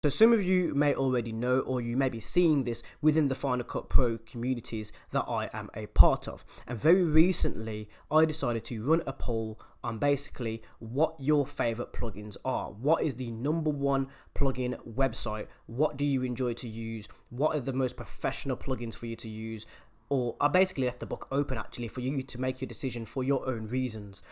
So some of you may already know, or you may be seeing this within the Final Cut Pro communities that I am a part of. And very recently, I decided to run a poll on basically what your favorite plugins are. What is the #1 plugin website? What do you enjoy to use? What are the most professional plugins for you to use? Or I basically left the book open actually for you to make your decision for your own reasons.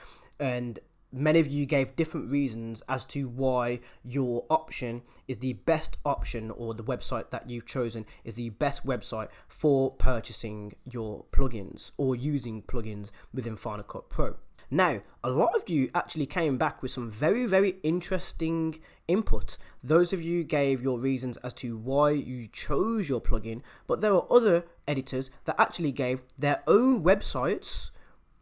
And many of you gave different reasons as to why your option is the best option, or the website that you've chosen is the best website for purchasing your plugins or using plugins within Final Cut Pro. Now, a lot of you actually came back with some very interesting input. Those of you gave your reasons as to why you chose your plugin, but there are other editors that actually gave their own websites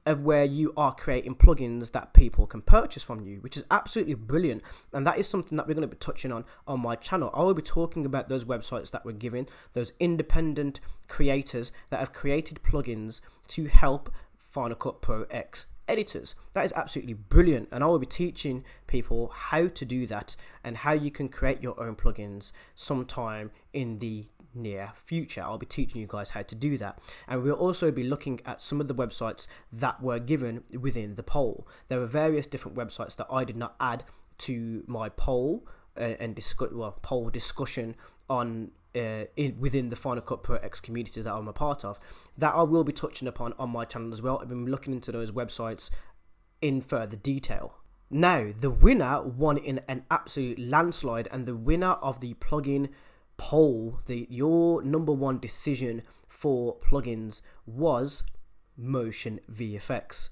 of where you are creating plugins that people can purchase from you, which is absolutely brilliant. And that is something that we're going to be touching on my channel. I will be talking about those websites that we're giving, those independent creators that have created plugins to help Final Cut Pro X editors. That is absolutely brilliant, and I will be teaching people how to do that and how you can create your own plugins sometime in the near future. I'll be teaching you guys how to do that, and we'll also be looking at some of the websites that were given within the poll. There were various different websites that I did not add to my poll poll discussion on within the Final Cut Pro X communities that I'm a part of, that I will be touching upon on my channel as well. I've been looking into those websites in further detail. Now, the winner won in an absolute landslide, and the winner of the plugin poll, your #1 decision for plugins, was Motion VFX.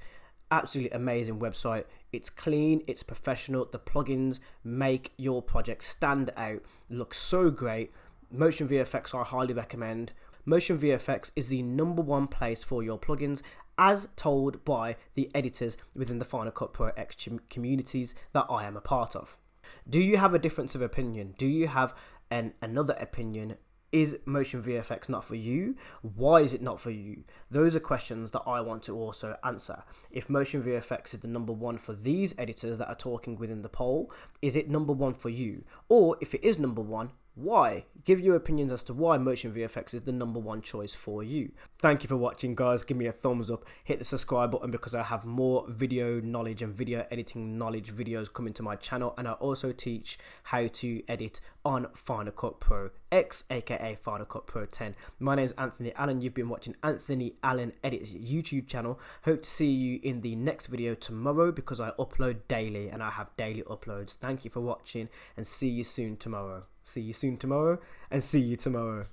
Absolutely amazing website. It's clean, it's professional, the plugins make your project stand out, look so great. Motion VFX I highly recommend. Motion VFX is the #1 place for your plugins, as told by the editors within the Final Cut Pro X communities that I am a part of. Do you have a difference of opinion? Do you have another opinion? Is Motion VFX not for you? Why is it not for you? Those are questions that I want to also answer. If Motion VFX is the #1 for these editors that are talking within the poll, is it #1 for you? Or if it is #1, why? Give your opinions as to why Motion VFX is the #1 choice for you. Thank you for watching, guys. Give me a thumbs up, hit the subscribe button, because I have more video knowledge and video editing knowledge videos coming to my channel, and I also teach how to edit on Final Cut Pro X, aka Final Cut Pro 10. My name is Anthony Allen. You've been watching Anthony Allen Edits YouTube channel. Hope to see you in the next video tomorrow, because I upload daily and I have daily uploads. Thank you for watching, and see you soon tomorrow. See you soon tomorrow, and see you tomorrow.